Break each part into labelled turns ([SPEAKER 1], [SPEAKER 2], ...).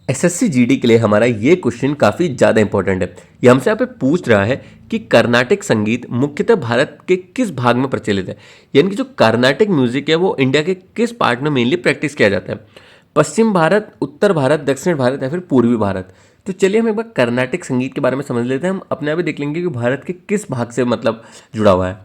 [SPEAKER 1] SSC GD के लिए हमारा ये क्वेश्चन काफ़ी ज़्यादा इंपॉर्टेंट है। ये हमसे यहाँ पे पूछ रहा है कि कर्नाटक संगीत मुख्यतः भारत के किस भाग में प्रचलित है, यानी कि जो कर्नाटक म्यूजिक है वो इंडिया के किस पार्ट में मेनली प्रैक्टिस किया जाता है, पश्चिम भारत, उत्तर भारत, दक्षिण भारत या फिर पूर्वी भारत। तो चलिए हम एक बार कर्नाटक संगीत के बारे में समझ लेते हैं। हम अपने आप ही देख लेंगे कि भारत के किस भाग से मतलब जुड़ा हुआ है।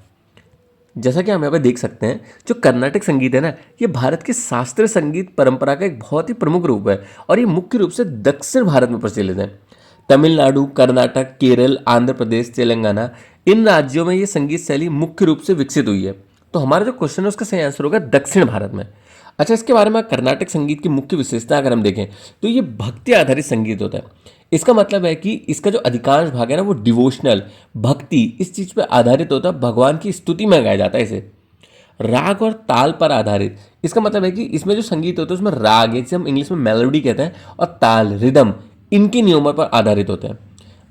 [SPEAKER 1] जैसा कि हम यहाँ पे देख सकते हैं, जो कर्नाटक संगीत है ना, ये भारत की शास्त्रीय संगीत परंपरा का एक बहुत ही प्रमुख रूप है और ये मुख्य रूप से दक्षिण भारत में प्रचलित है। तमिलनाडु, कर्नाटक, केरल, आंध्र प्रदेश, तेलंगाना, इन राज्यों में ये संगीत शैली मुख्य रूप से विकसित हुई है। तो हमारा जो क्वेश्चन है उसका सही आंसर होगा दक्षिण भारत में। अच्छा, इसके बारे में कर्नाटक संगीत की मुख्य विशेषता अगर हम देखें तो ये भक्ति आधारित संगीत होता है। इसका मतलब है कि इसका जो अधिकांश भाग है ना वो डिवोशनल, भक्ति, इस चीज़ पे आधारित होता है, भगवान की स्तुति में गाया जाता है इसे। राग और ताल पर आधारित, इसका मतलब है कि इसमें जो संगीत होता है उसमें राग, जिसे हम इंग्लिश में मेलोडी कहते हैं, और ताल, रिदम, इनके नियमों पर आधारित होते हैं।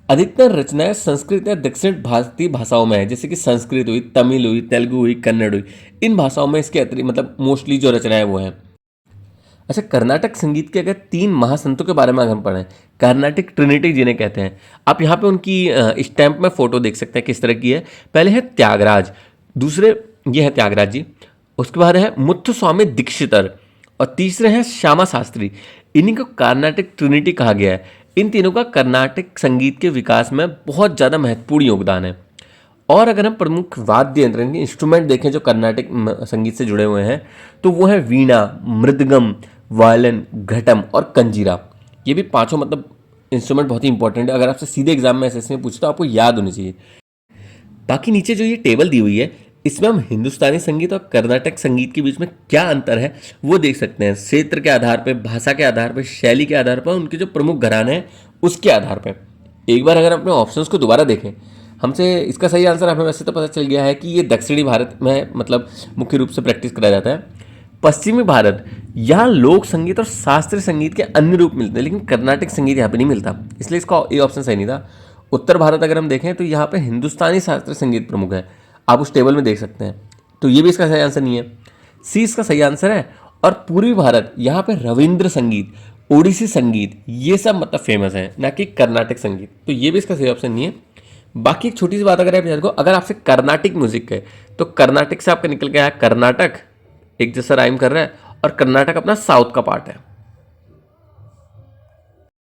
[SPEAKER 1] अधिकतर रचनाएं संस्कृत या दक्षिण भारतीय भाषाओं में है, जैसे कि संस्कृत हुई, तमिल हुई, तेलुगु हुई, कन्नड़ हुई। इन भाषाओं में इसके अतिरिक्त मतलब मोस्टली जो रचनाएं वो हैं। अच्छा, कर्नाटक संगीत के अगर तीन महासंतों के बारे में अगर हम पढ़ें, कर्नाटक ट्रिनिटी जिन्हें कहते हैं, आप यहाँ पे उनकी स्टैम्प में फोटो देख सकते हैं किस तरह की है। पहले है त्यागराज, दूसरे ये है त्यागराज जी, उसके बाद है मुत्थुस्वामी दीक्षितर और तीसरे हैं श्यामा शास्त्री। इन्हीं को कर्नाटक ट्रिनिटी कहा गया है। इन तीनों का कर्नाटक संगीत के विकास में बहुत ज़्यादा महत्वपूर्ण योगदान है। और अगर हम प्रमुख वाद्य यंत्र यानी इंस्ट्रूमेंट देखें जो कर्नाटक संगीत से जुड़े हुए हैं, तो वो है वीणा, मृदगम, वायलिन, घटम और कंजीरा। ये भी पांचों मतलब इंस्ट्रूमेंट बहुत ही इंपॉर्टेंट है। अगर आपसे सीधे एग्जाम में एसएससी में पूछे तो आपको याद होनी चाहिए। बाकी नीचे जो ये टेबल दी हुई है, इसमें हम हिंदुस्तानी संगीत और कर्नाटक संगीत के बीच में क्या अंतर है वो देख सकते हैं। क्षेत्र के आधार पर, भाषा के आधार पर, शैली के आधार पर, उनके जो प्रमुख घराने हैं उसके आधार पर। एक बार अगर अपने ऑप्शंस को दोबारा देखें, हमसे इसका सही आंसर हमें वैसे तो पता चल गया है कि ये दक्षिणी भारत में मतलब मुख्य रूप से प्रैक्टिस कराया जाता है। पश्चिमी भारत, यहाँ लोक संगीत और शास्त्रीय संगीत के अन्य रूप मिलते हैं, लेकिन कर्नाटक संगीत यहाँ पे नहीं मिलता, इसलिए इसका ये ऑप्शन सही नहीं था। उत्तर भारत अगर हम देखें तो यहाँ पे हिंदुस्तानी शास्त्रीय संगीत प्रमुख है, आप उस टेबल में देख सकते हैं। तो ये भी इसका सही आंसर नहीं है, सी इसका सही आंसर है। और पूर्वी भारत, यहाँ पे रविंद्र संगीत, ओडिसी संगीत, ये सब मतलब फेमस है, ना कि कर्नाटक संगीत। तो ये भी इसका सही ऑप्शन नहीं है। बाकी एक छोटी सी बात अगर आप याद को, अगर आपसे कर्नाटिक म्यूजिक है तो कर्नाटक से आपका निकल गया है कर्नाटक, एक जैसा राइम कर रहा है, और कर्नाटक अपना साउथ का पार्ट है।